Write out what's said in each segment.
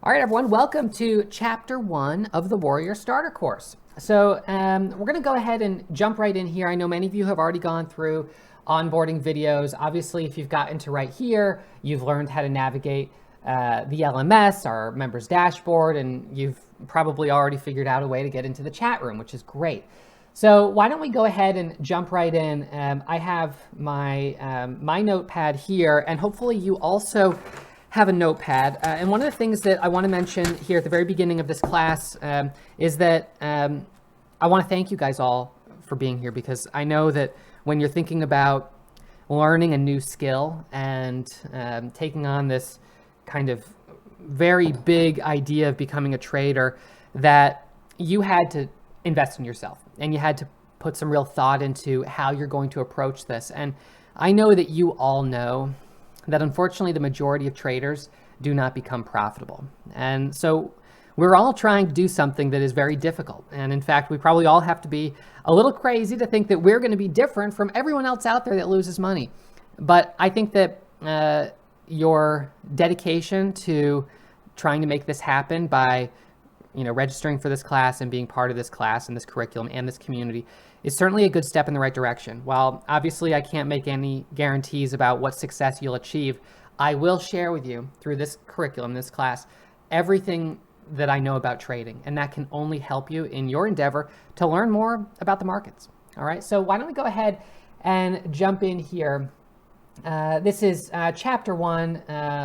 All right, everyone, welcome to Chapter 1 of the Warrior Starter Course. So we're going to go ahead and jump right in here. I know many of you have already gone through onboarding videos. Obviously, if you've gotten to right here, you've learned how to navigate the LMS, our members dashboard, and you've probably already figured out a way to get into the chat room, which is great. So why don't we go ahead and jump right in. I have my, my notepad here, and hopefully you also have a notepad. And one of the things that I want to mention here at the very beginning of this class is that I want to thank you guys all for being here, because I know that when you're thinking about learning a new skill and taking on this kind of very big idea of becoming a trader, that you had to invest in yourself and you had to put some real thought into how you're going to approach this. And I know that you all know that unfortunately the majority of traders do not become profitable. And so we're all trying to do something that is very difficult. And in fact, we probably all have to be a little crazy to think that we're going to be different from everyone else out there that loses money. But I think that your dedication to trying to make this happen by registering for this class and being part of this class and this curriculum and this community is certainly a good step in the right direction. While obviously I can't make any guarantees about what success you'll achieve, I will share with you through this curriculum, this class, everything that I know about trading, and that can only help you in your endeavor to learn more about the markets. All right, so why don't we go ahead and jump in here. This is Chapter 1,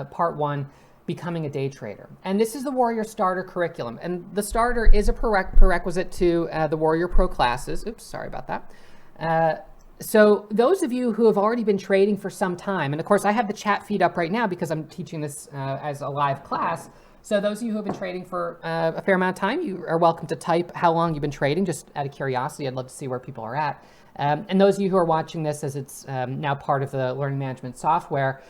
Part 1, Becoming a Day Trader. And this is the Warrior Starter curriculum. And the Starter is a prerequisite to the Warrior Pro classes. Oops, sorry about that. So those of you who have already been trading for some time, and of course I have the chat feed up right now because I'm teaching this as a live class. So those of you who have been trading for a fair amount of time, you are welcome to type how long you've been trading, just out of curiosity. I'd love to see where people are at. And those of you who are watching this as it's now part of the learning management software,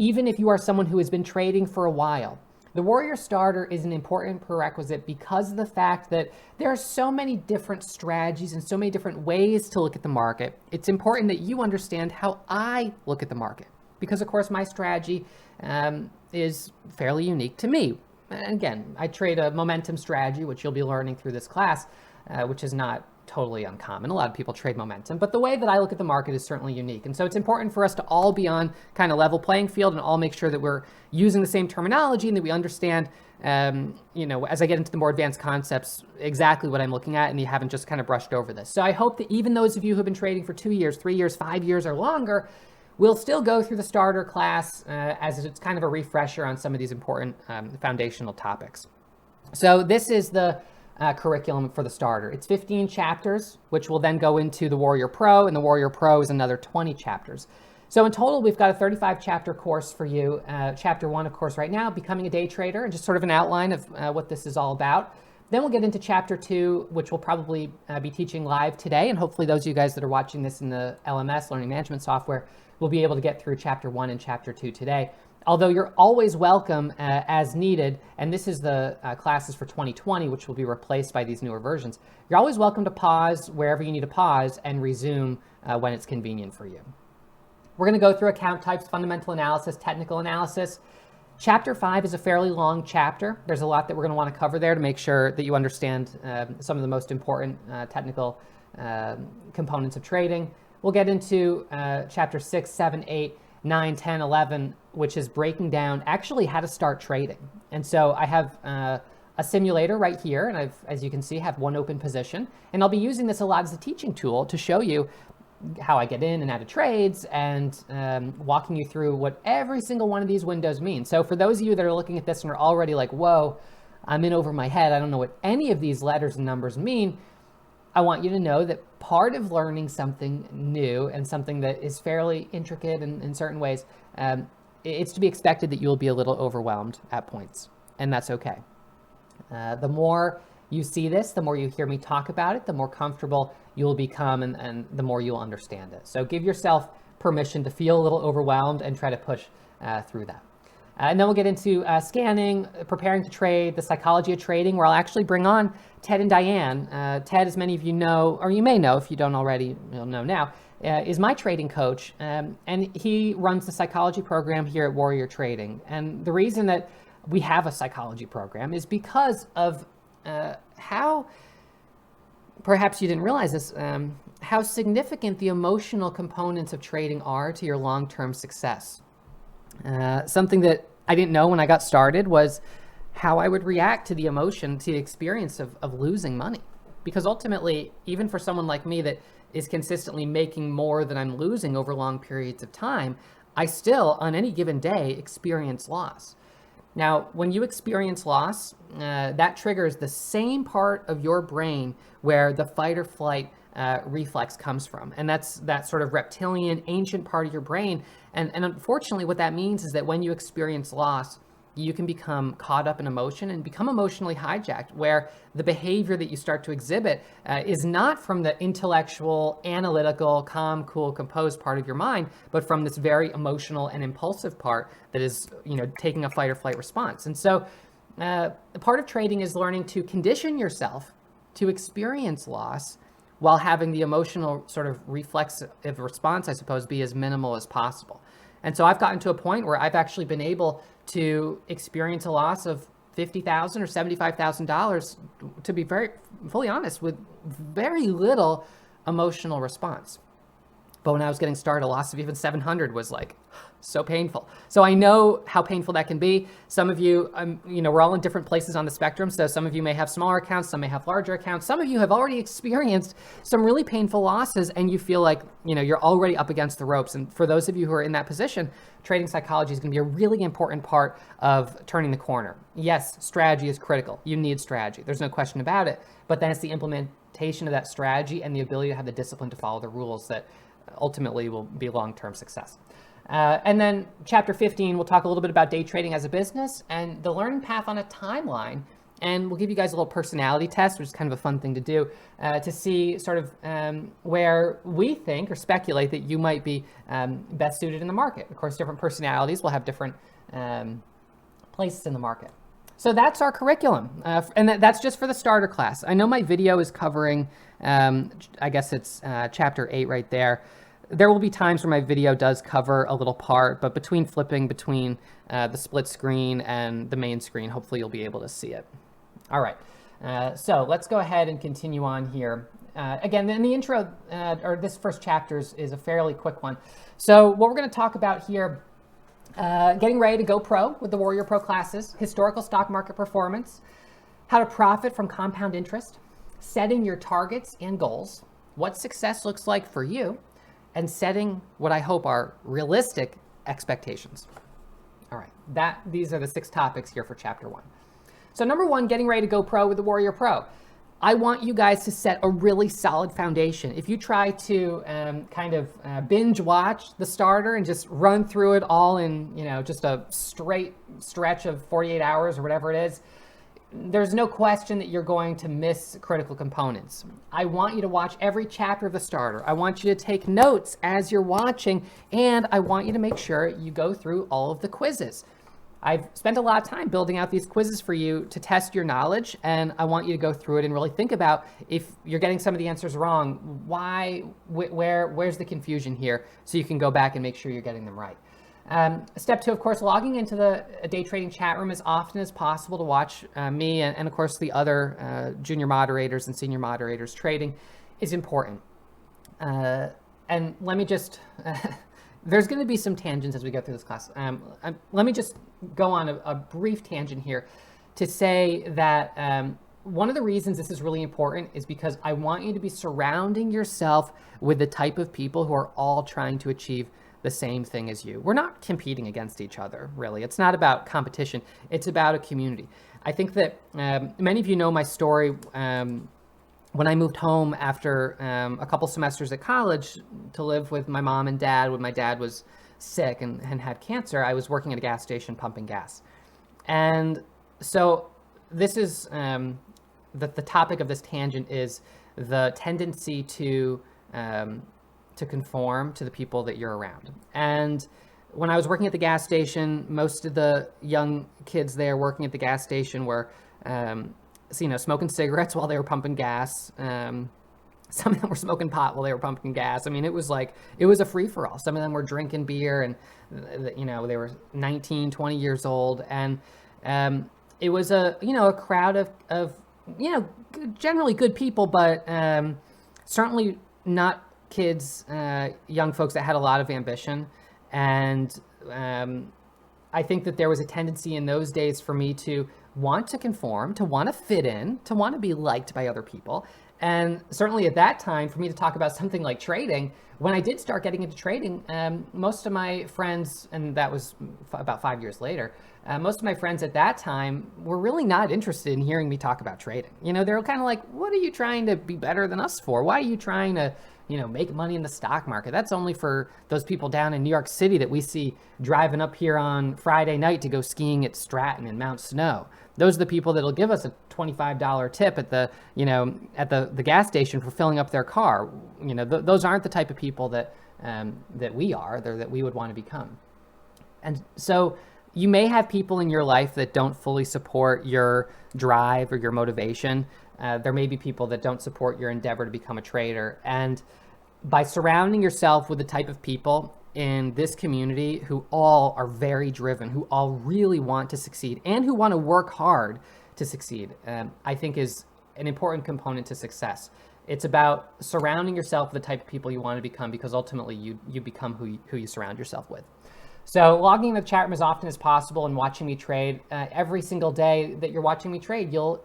even if you are someone who has been trading for a while, the Warrior Starter is an important prerequisite because of the fact that there are so many different strategies and so many different ways to look at the market. It's important that you understand how I look at the market, because of course my strategy is fairly unique to me. And again, I trade a momentum strategy, which you'll be learning through this class, which is not totally uncommon. A lot of people trade momentum, but the way that I look at the market is certainly unique. And so it's important for us to all be on kind of level playing field and all make sure that we're using the same terminology and that we understand, as I get into the more advanced concepts, exactly what I'm looking at, and you haven't just kind of brushed over this. So I hope that even those of you who have been trading for 2 years, 3 years, 5 years or longer, we'll still go through the starter class as it's kind of a refresher on some of these important foundational topics. So this is the curriculum for the starter. It's 15 chapters, which will then go into the Warrior Pro, and the Warrior Pro is another 20 chapters. So in total, we've got a 35 chapter course for you. Chapter 1, of course, right now, Becoming a Day Trader, and just sort of an outline of what this is all about. Then we'll get into Chapter 2, which we'll probably be teaching live today, and hopefully those of you guys that are watching this in the LMS, Learning Management Software, will be able to get through Chapter 1 and Chapter 2 today. Although you're always welcome as needed, and this is the classes for 2020, which will be replaced by these newer versions. You're always welcome to pause wherever you need to pause and resume when it's convenient for you. We're going to go through account types, fundamental analysis, technical analysis. Chapter 5 is a fairly long chapter. There's a lot that we're going to want to cover there to make sure that you understand some of the most important technical components of trading. We'll get into Chapter 6, 7, 8, 9, 10, 11, which is breaking down actually how to start trading. And so I have a simulator right here, and I've, as you can see, have one open position. And I'll be using this a lot as a teaching tool to show you how I get in and out of trades and walking you through what every single one of these windows means. So for those of you that are looking at this and are already like, whoa, I'm in over my head, I don't know what any of these letters and numbers mean, I want you to know that part of learning something new and something that is fairly intricate in certain ways, it's to be expected that you'll be a little overwhelmed at points, and that's okay. The more you see this, the more you hear me talk about it, the more comfortable you'll become and the more you'll understand it. So give yourself permission to feel a little overwhelmed and try to push through that. And then we'll get into scanning, preparing to trade, the psychology of trading, where I'll actually bring on Ted and Diane. Ted, as many of you know, or you may know if you don't already, you'll know now, is my trading coach. And he runs the psychology program here at Warrior Trading. And the reason that we have a psychology program is because of how, perhaps you didn't realize this, how significant the emotional components of trading are to your long-term success. Something that I didn't know when I got started was how I would react to the emotion, to the experience of losing money. Because ultimately, even for someone like me that is consistently making more than I'm losing over long periods of time, I still, on any given day, experience loss. Now, when you experience loss, that triggers the same part of your brain where the fight or flight reflex comes from. And that's that sort of reptilian, ancient part of your brain. And unfortunately, what that means is that when you experience loss, you can become caught up in emotion and become emotionally hijacked, where the behavior that you start to exhibit is not from the intellectual, analytical, calm, cool, composed part of your mind, but from this very emotional and impulsive part that is, taking a fight or flight response. And so part of trading is learning to condition yourself to experience loss while having the emotional sort of reflexive response, I suppose, be as minimal as possible. And so I've gotten to a point where I've actually been able to experience a loss of $50,000 or $75,000, to be very fully honest, with very little emotional response. But when I was getting started, a loss of even 700 was like so painful. So I know how painful that can be. Some of you, we're all in different places on the spectrum. So some of you may have smaller accounts, some may have larger accounts. Some of you have already experienced some really painful losses and you feel like, you're already up against the ropes. And for those of you who are in that position, trading psychology is going to be a really important part of turning the corner. Yes, strategy is critical. You need strategy. There's no question about it. But then it's the implementation of that strategy and the ability to have the discipline to follow the rules that ultimately will be long-term success. And then chapter 15, we'll talk a little bit about day trading as a business and the learning path on a timeline. And we'll give you guys a little personality test, which is kind of a fun thing to do, to see sort of where we think or speculate that you might be best suited in the market. Of course, different personalities will have different places in the market. So that's our curriculum. And that's just for the starter class. I know my video is covering, I guess it's chapter 8 right there. There will be times where my video does cover a little part, but flipping between the split screen and the main screen, hopefully you'll be able to see it. All right, so let's go ahead and continue on here. Again, in the intro, or this first chapter is a fairly quick one. So what we're going to talk about here, getting ready to go pro with the Warrior Pro classes, historical stock market performance, how to profit from compound interest, setting your targets and goals, what success looks like for you, and setting what I hope are realistic expectations. All right, these are the 6 topics here for chapter 1. So number 1, getting ready to go pro with the Warrior Pro. I want you guys to set a really solid foundation. If you try to binge watch the starter and just run through it all in, just a straight stretch of 48 hours or whatever it is, there's no question that you're going to miss critical components. I want you to watch every chapter of the starter. I want you to take notes as you're watching, and I want you to make sure you go through all of the quizzes. I've spent a lot of time building out these quizzes for you to test your knowledge, and I want you to go through it and really think about if you're getting some of the answers wrong, where's the confusion here, so you can go back and make sure you're getting them right. Step 2, of course, logging into the day trading chat room as often as possible to watch me and of course, the other junior moderators and senior moderators trading is important. And let me just, there's going to be some tangents as we go through this class. Let me just go on a brief tangent here to say that one of the reasons this is really important is because I want you to be surrounding yourself with the type of people who are all trying to achieve the same thing as you. We're not competing against each other, really. It's not about competition. It's about a community. I think that many of you know my story. When I moved home after a couple semesters at college to live with my mom and dad when my dad was sick and had cancer, I was working at a gas station pumping gas. And so this is, the topic of this tangent is the tendency to conform to the people that you're around. And when I was working at the gas station, most of the young kids there working at the gas station were, smoking cigarettes while they were pumping gas. Some of them were smoking pot while they were pumping gas. I mean, it was a free-for-all. Some of them were drinking beer and, they were 19, 20 years old. And It was a crowd of generally good people, but certainly not kids, young folks that had a lot of ambition. And I think that there was a tendency in those days for me to want to conform, to want to fit in, to want to be liked by other people. And certainly at that time, for me to talk about something like trading, when I did start getting into trading, most of my friends, and that was about 5 years later, most of my friends at that time were really not interested in hearing me talk about trading. They were kind of like, what are you trying to be better than us for? Why are you trying to, make money in the stock market? That's only for those people down in New York City that we see driving up here on Friday night to go skiing at Stratton and Mount Snow. Those are the people that'll give us a $25 tip at the gas station for filling up their car. Those aren't the type of people that we are, that we would want to become. And so you may have people in your life that don't fully support your drive or your motivation. There may be people that don't support your endeavor to become a trader. And by surrounding yourself with the type of people in this community who all are very driven, who all really want to succeed, and who want to work hard to succeed, I think is an important component to success. It's about surrounding yourself with the type of people you want to become, because ultimately you become who you surround yourself with. So logging into the chat room as often as possible and watching me trade. Every single day that you're watching me trade, you'll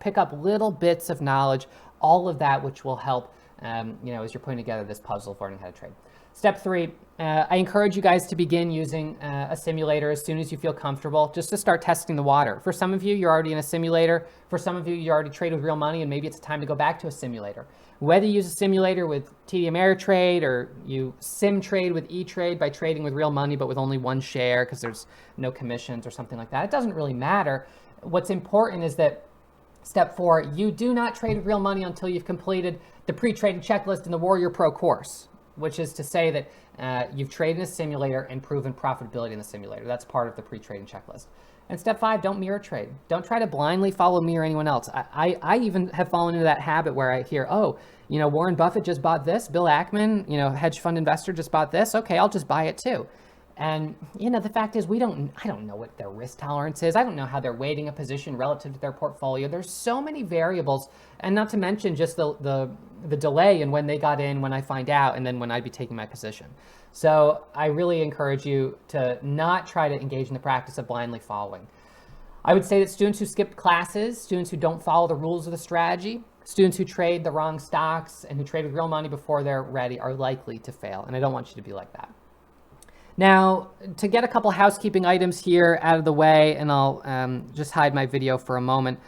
pick up little bits of knowledge, all of that which will help as you're putting together this puzzle of learning how to trade. Step 3, I encourage you guys to begin using a simulator as soon as you feel comfortable, just to start testing the water. For some of you, you're already in a simulator. For some of you, you already trade with real money, and maybe it's time to go back to a simulator. Whether you use a simulator with TD Ameritrade or you sim trade with E-Trade by trading with real money but with only one share because there's no commissions or something like that, it doesn't really matter. What's important is that step 4, you do not trade with real money until you've completed the pre-traded checklist in the Warrior Pro course, which is to say that you've traded in a simulator and proven profitability in the simulator. That's part of the pre-trading checklist. And step 5, don't mirror trade. Don't try to blindly follow me or anyone else. I even have fallen into that habit where I hear, Warren Buffett just bought this, Bill Ackman, hedge fund investor just bought this. Okay, I'll just buy it too. And the fact is, I don't know what their risk tolerance is. I don't know how they're weighting a position relative to their portfolio. There's so many variables, and not to mention just the delay in when they got in, when I find out, and then when I'd be taking my position. So I really encourage you to not try to engage in the practice of blindly following. I would say that students who skip classes, students who don't follow the rules of the strategy, students who trade the wrong stocks and who trade with real money before they're ready are likely to fail. And I don't want you to be like that. Now, to get a couple housekeeping items here out of the way, and I'll just hide my video for a moment.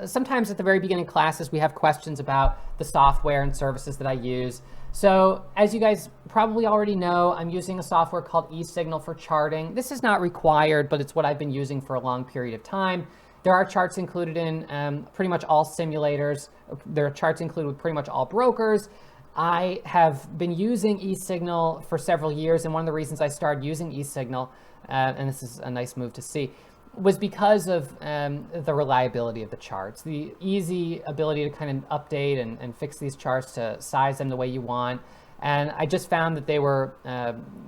Sometimes at the very beginning of classes, we have questions about the software and services that I use. So as you guys probably already know, I'm using a software called eSignal for charting. This is not required, but it's what I've been using for a long period of time. There are charts included in pretty much all simulators. There are charts included with pretty much all brokers. I have been using eSignal for several years, and one of the reasons I started using eSignal, and this is a nice move to see, was because of the reliability of the charts, the easy ability to kind of update and fix these charts to size them the way you want. And I just found that they were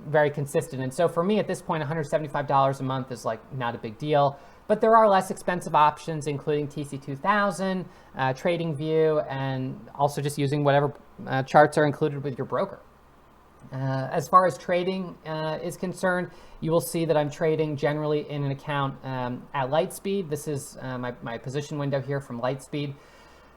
very consistent. And so for me at this point, $175 a month is like not a big deal. But there are less expensive options, including TC2000, TradingView, and also just using whatever charts are included with your broker. As far as trading is concerned, you will see that I'm trading generally in an account at Lightspeed. This is my position window here from Lightspeed.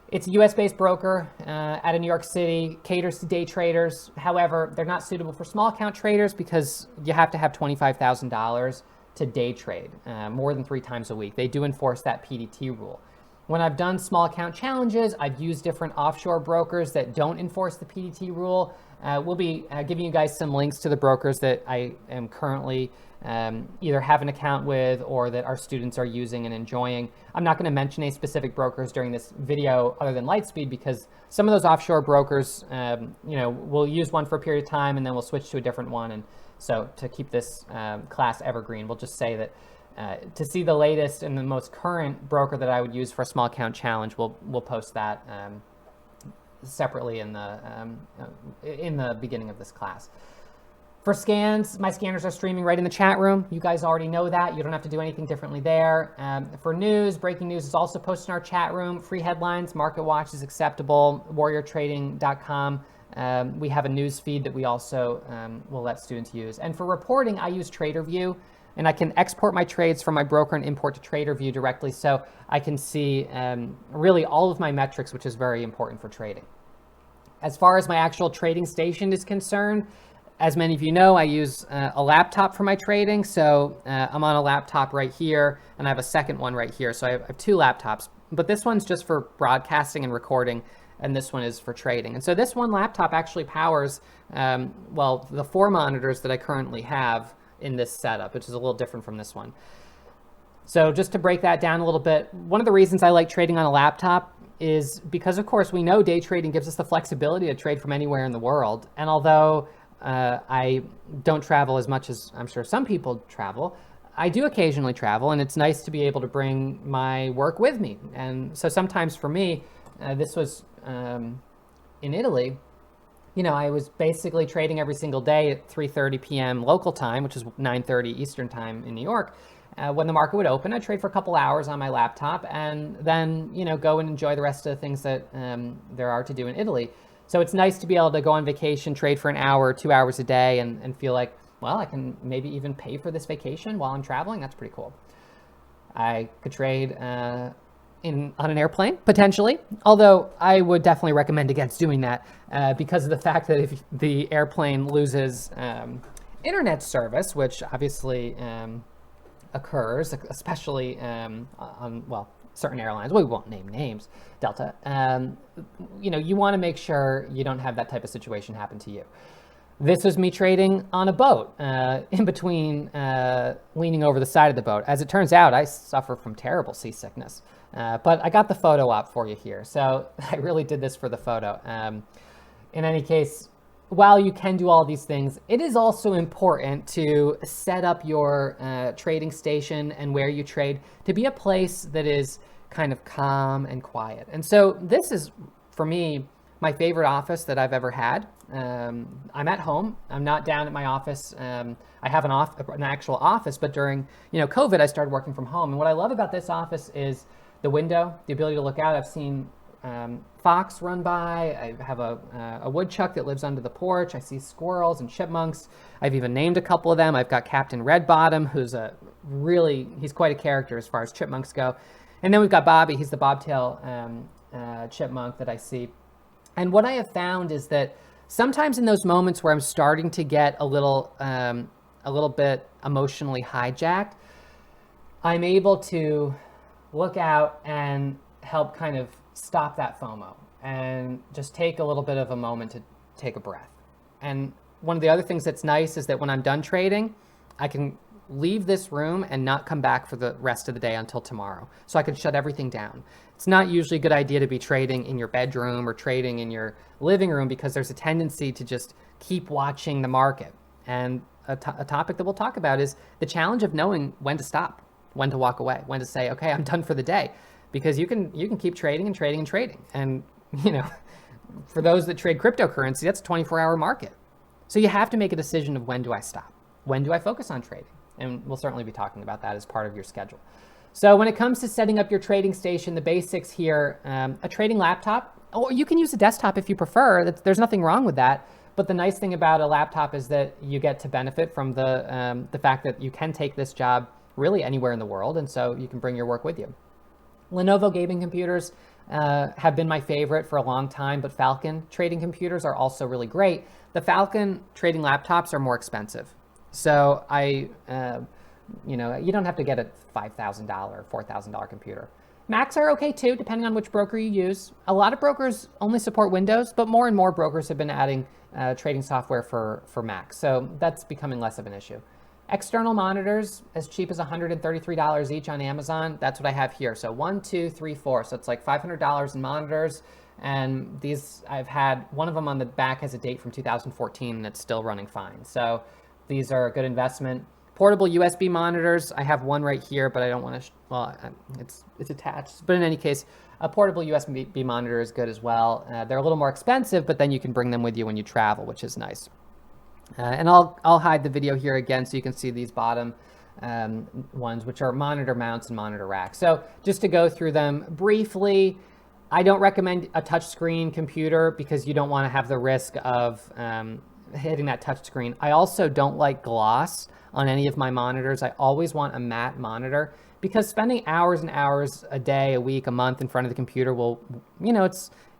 It's a US-based broker out of New York City, caters to day traders. However, they're not suitable for small account traders because you have to have $25,000 to day trade more than 3 times a week. They do enforce that PDT rule. When I've done small account challenges, I've used different offshore brokers that don't enforce the PDT rule. We'll be giving you guys some links to the brokers that I am currently either have an account with or that our students are using and enjoying. I'm not going to mention any specific brokers during this video other than Lightspeed because some of those offshore brokers, we'll use one for a period of time and then we'll switch to a different one. And so to keep this class evergreen, we'll just say that to see the latest and the most current broker that I would use for a small account challenge, we'll post that separately in the beginning of this class. For scans, my scanners are streaming right in the chat room. You guys already know that. You don't have to do anything differently there. For news, breaking news is also posted in our chat room. Free headlines, Market Watch is acceptable. WarriorTrading.com. We have a news feed that we also will let students use. And for reporting, I use TraderView, and I can export my trades from my broker and import to TraderView directly, so I can see really all of my metrics, which is very important for trading. As far as my actual trading station is concerned, as many of you know, I use a laptop for my trading. So I'm on a laptop right here, and I have a second one right here. So I have two laptops, but this one's just for broadcasting and recording, and this one is for trading. And so this one laptop actually powers, well, the 4 monitors that I currently have in this setup, which is a little different from this one. So just to break that down a little bit, one of the reasons I like trading on a laptop is because, of course, we know day trading gives us the flexibility to trade from anywhere in the world. And although I don't travel as much as I'm sure some people travel, I do occasionally travel, and it's nice to be able to bring my work with me. And so sometimes for me, this was in Italy, you know, I was basically trading every single day at 3:30 p.m. local time, which is 9:30 Eastern time in New York. When the market would open, I'd trade for a couple hours on my laptop and then, you know, go and enjoy the rest of the things that there are to do in Italy. So it's nice to be able to go on vacation, trade for an hour, 2 hours a day, and feel like, well, I can maybe even pay for this vacation while I'm traveling. That's pretty cool. I could trade on an airplane, potentially, although I would definitely recommend against doing that because of the fact that if the airplane loses internet service, which obviously occurs, especially on, well, certain airlines, we won't name names, Delta, you know, you want to make sure you don't have that type of situation happen to you. This was me trading on a boat, in between leaning over the side of the boat. As it turns out, I suffer from terrible seasickness, but I got the photo op for you here. So I really did this for the photo. In any case, while you can do all these things, it is also important to set up your trading station and where you trade to be a place that is kind of calm and quiet. And so this is, for me, my favorite office that I've ever had. I'm at home. I'm not down at my office. I have an actual office, but during COVID, I started working from home. And what I love about this office is the window, the ability to look out. I've seen fox run by. I have a woodchuck that lives under the porch. I see squirrels and chipmunks. I've even named a couple of them. I've got Captain Redbottom, who's he's quite a character as far as chipmunks go. And then we've got Bobby. He's the bobtail chipmunk that I see. And what I have found is that sometimes in those moments where I'm starting to get a little bit emotionally hijacked, I'm able to look out and help kind of stop that FOMO and just take a little bit of a moment to take a breath. And one of the other things that's nice is that when I'm done trading, I can leave this room and not come back for the rest of the day until tomorrow. So I can shut everything down. It's not usually a good idea to be trading in your bedroom or trading in your living room because there's a tendency to just keep watching the market. And a topic that we'll talk about is the challenge of knowing when to stop, when to walk away, when to say, okay, I'm done for the day. Because you can keep trading and trading and trading. And, for those that trade cryptocurrency, that's a 24-hour market. So you have to make a decision of when do I stop? When do I focus on trading? And we'll certainly be talking about that as part of your schedule. So when it comes to setting up your trading station, the basics here, a trading laptop, or you can use a desktop if you prefer. There's nothing wrong with that. But the nice thing about a laptop is that you get to benefit from the fact that you can take this job really anywhere in the world. And so you can bring your work with you. Lenovo gaming computers have been my favorite for a long time, but Falcon trading computers are also really great. The Falcon trading laptops are more expensive. So you don't have to get a $5,000 or $4,000 computer. Macs are okay too, depending on which broker you use. A lot of brokers only support Windows, but more and more brokers have been adding trading software for Macs. So that's becoming less of an issue. External monitors, as cheap as $133 each on Amazon. That's what I have here. So 1, 2, 3, 4. So it's like $500 in monitors. And these, I've had one of them on the back has a date from 2014 and it's still running fine. So these are a good investment. Portable USB monitors. I have one right here, but I don't want to, it's attached. But in any case, a portable USB monitor is good as well. They're a little more expensive, but then you can bring them with you when you travel, which is nice. And I'll hide the video here again so you can see these bottom ones, which are monitor mounts and monitor racks. So just to go through them briefly, I don't recommend a touchscreen computer because you don't want to have the risk of hitting that touchscreen. I also don't like gloss on any of my monitors. I always want a matte monitor because spending hours and hours a day, a week, a month in front of the computer will,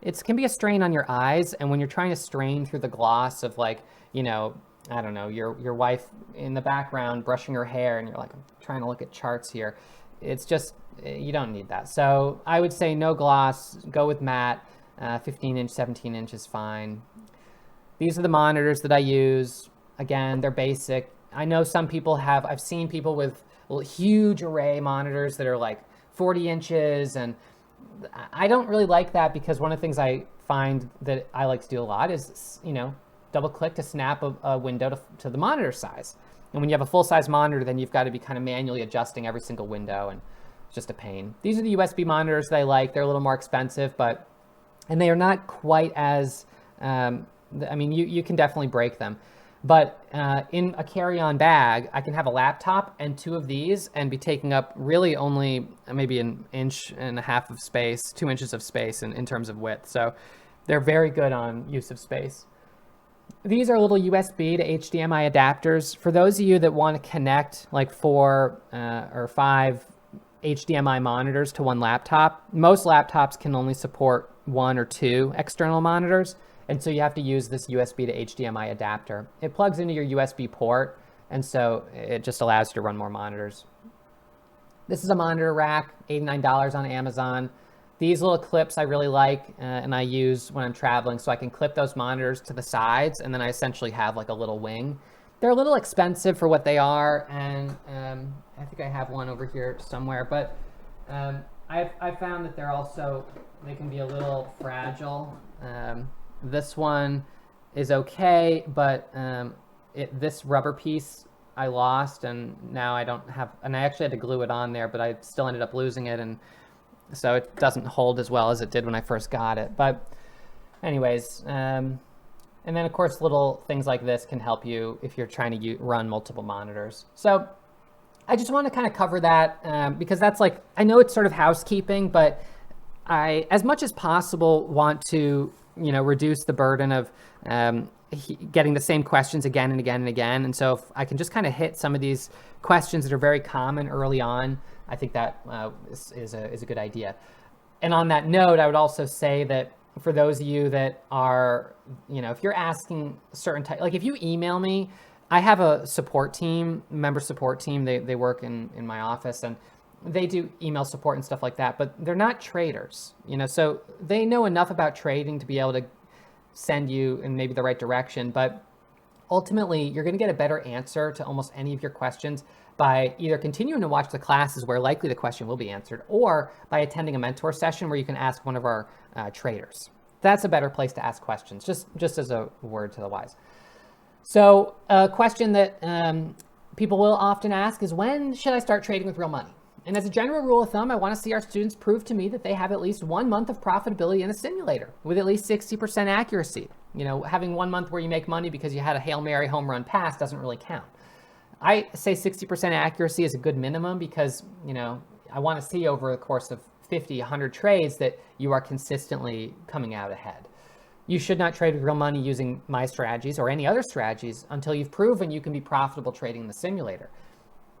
it can be a strain on your eyes. And when you're trying to strain through the gloss of like, I don't know, your wife in the background brushing her hair and you're like, I'm trying to look at charts here. It's just, you don't need that. So I would say no gloss, go with matte, 15 inch, 17 inch is fine. These are the monitors that I use. Again, they're basic. I know some people I've seen people with huge array monitors that are like 40 inches. And I don't really like that because one of the things I find that I like to do a lot is, double click to snap a window to the monitor size. And when you have a full size monitor, then you've got to be kind of manually adjusting every single window, and it's just a pain. These are the USB monitors that I like. They're a little more expensive, and they are not quite as, you can definitely break them. But in a carry-on bag, I can have a laptop and 2 of these and be taking up really only maybe an inch and a half of space, 2 inches of space in terms of width. So they're very good on use of space. These are little USB to HDMI adapters. For those of you that want to connect like 4 or 5 HDMI monitors to one laptop, most laptops can only support 1 or 2 external monitors. And so you have to use this USB to HDMI adapter. It plugs into your USB port, and so it just allows you to run more monitors. This is a monitor rack, $89 on Amazon. These little clips I really like, and I use when I'm traveling, so I can clip those monitors to the sides, and then I essentially have like a little wing. They're a little expensive for what they are, and I think I have one over here somewhere, but I've found that they can be a little fragile. This one is okay, but this rubber piece I lost, and now I don't have, and I actually had to glue it on there, but I still ended up losing it, and so it doesn't hold as well as it did when I first got it. But anyways, and then of course little things like this can help you if you're trying to run multiple monitors. So I just want to kind of cover that because that's like, I know it's sort of housekeeping, but I, as much as possible, want to, reduce the burden of getting the same questions again and again and again. And so if I can just kind of hit some of these questions that are very common early on, I think that is a good idea. And on that note, I would also say that for those of you that are, if you're asking certain type, like if you email me, I have a member support team. They work in my office, and they do email support and stuff like that, but they're not traders, so they know enough about trading to be able to send you in maybe the right direction. But ultimately, you're going to get a better answer to almost any of your questions by either continuing to watch the classes where likely the question will be answered, or by attending a mentor session where you can ask one of our traders. That's a better place to ask questions, just as a word to the wise. So a question that people will often ask is, when should I start trading with real money? And as a general rule of thumb, I want to see our students prove to me that they have at least 1 month of profitability in a simulator with at least 60% accuracy. Having 1 month where you make money because you had a Hail Mary home run pass doesn't really count. I say 60% accuracy is a good minimum because, I want to see over the course of 50, 100 trades that you are consistently coming out ahead. You should not trade with real money using my strategies or any other strategies until you've proven you can be profitable trading in the simulator.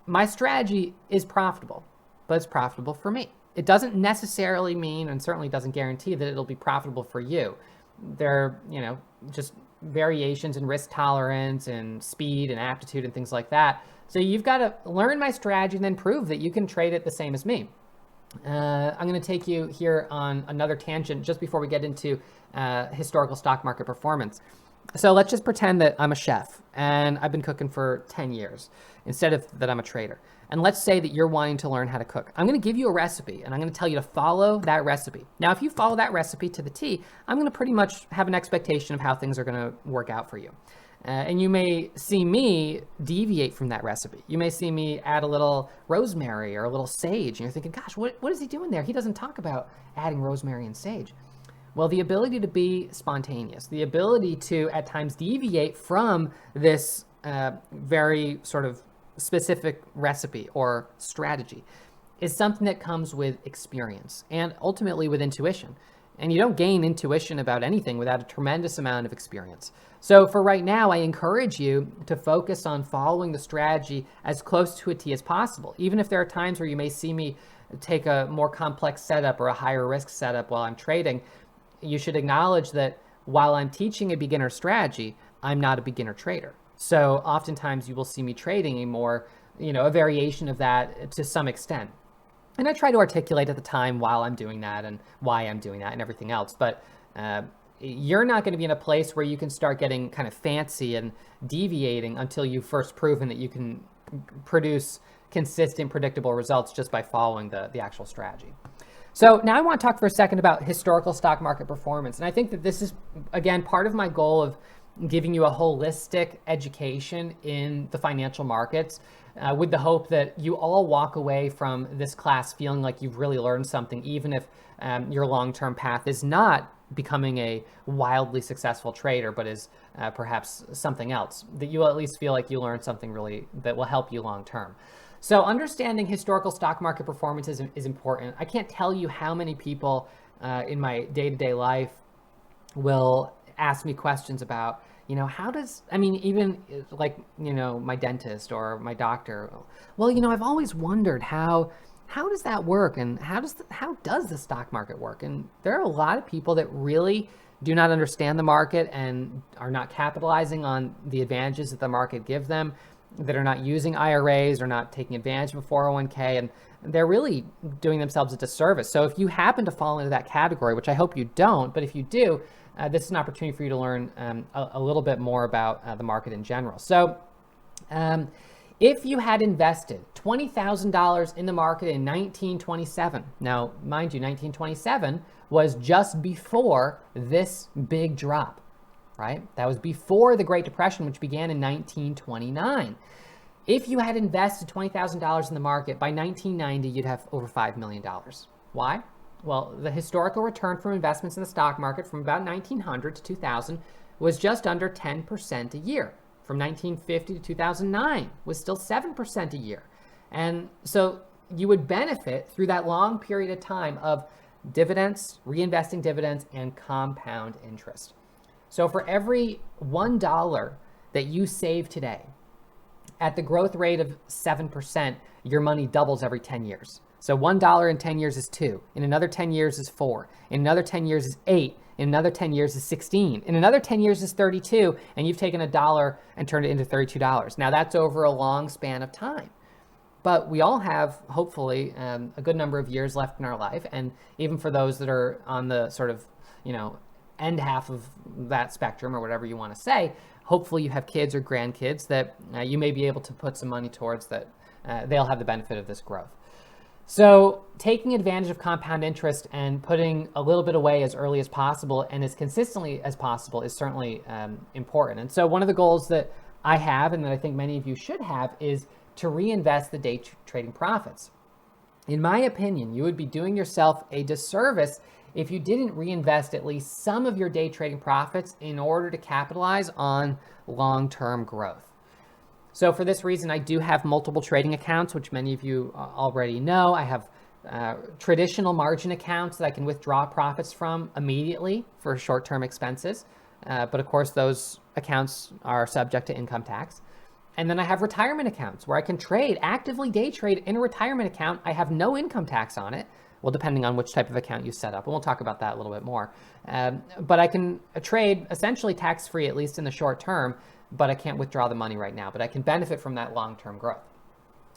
My strategy is profitable, but it's profitable for me. It doesn't necessarily mean, and certainly doesn't guarantee, that it'll be profitable for you. There are, just variations in risk tolerance and speed and aptitude and things like that. So you've got to learn my strategy and then prove that you can trade it the same as me. I'm going to take you here on another tangent just before we get into historical stock market performance. So let's just pretend that I'm a chef and I've been cooking for 10 years instead of that I'm a trader. And let's say that you're wanting to learn how to cook. I'm going to give you a recipe and I'm going to tell you to follow that recipe. Now, if you follow that recipe to the T, I'm going to pretty much have an expectation of how things are going to work out for you. And you may see me deviate from that recipe. You may see me add a little rosemary or a little sage. And you're thinking, gosh, what is he doing there? He doesn't talk about adding rosemary and sage. Well, the ability to be spontaneous, the ability to at times deviate from this very sort of specific recipe or strategy is something that comes with experience and ultimately with intuition. And you don't gain intuition about anything without a tremendous amount of experience. So for right now, I encourage you to focus on following the strategy as close to a T as possible. Even if there are times where you may see me take a more complex setup or a higher risk setup while I'm trading, you should acknowledge that while I'm teaching a beginner strategy, I'm not a beginner trader. So oftentimes you will see me trading a more, a variation of that to some extent. And I try to articulate at the time while I'm doing that and why I'm doing that and everything else. But you're not going to be in a place where you can start getting kind of fancy and deviating until you've first proven that you can produce consistent, predictable results just by following the actual strategy. So now I want to talk for a second about historical stock market performance. And I think that this is, again, part of my goal of giving you a holistic education in the financial markets with the hope that you all walk away from this class feeling like you've really learned something, even if your long-term path is not becoming a wildly successful trader, but is perhaps something else, that you at least feel like you learned something really that will help you long-term. So understanding historical stock market performance is important. I can't tell you how many people in my day-to-day life will ask me questions about, even like, my dentist or my doctor. Well, I've always wondered how does that work, and how does the stock market work? And there are a lot of people that really do not understand the market and are not capitalizing on the advantages that the market gives them, that are not using IRAs or not taking advantage of a 401k, and they're really doing themselves a disservice. So if you happen to fall into that category, which I hope you don't, but if you do, this is an opportunity for you to learn a little bit more about the market in general. So if you had invested $20,000 in the market in 1927, now mind you, 1927 was just before this big drop, right? That was before the Great Depression, which began in 1929. If you had invested $20,000 in the market, by 1990, you'd have over $5 million. Why? Well, the historical return from investments in the stock market from about 1900 to 2000 was just under 10% a year. From 1950 to 2009 was still 7% a year. And so you would benefit through that long period of time of dividends, reinvesting dividends, and compound interest. So for every $1 that you save today, at the growth rate of 7%, your money doubles every 10 years. So $1 in 10 years is 2. In another 10 years is 4. In another 10 years is 8. In another 10 years is 16. In another 10 years is 32. And you've taken $1 and turned it into $32. Now that's over a long span of time. But we all have, hopefully, a good number of years left in our life. And even for those that are on the sort of, end half of that spectrum, or whatever you want to say, hopefully you have kids or grandkids that you may be able to put some money towards, that they'll have the benefit of this growth. So taking advantage of compound interest and putting a little bit away as early as possible and as consistently as possible is certainly important. And so one of the goals that I have, and that I think many of you should have, is to reinvest the day trading profits. In my opinion, you would be doing yourself a disservice if you didn't reinvest at least some of your day trading profits in order to capitalize on long-term growth. So for this reason, I do have multiple trading accounts, which many of you already know. I have traditional margin accounts that I can withdraw profits from immediately for short-term expenses. But of course, those accounts are subject to income tax. And then I have retirement accounts where I can actively day trade in a retirement account. I have no income tax on it. Well, depending on which type of account you set up. And we'll talk about that a little bit more. But I can trade essentially tax-free, at least in the short term, but I can't withdraw the money right now. But I can benefit from that long-term growth.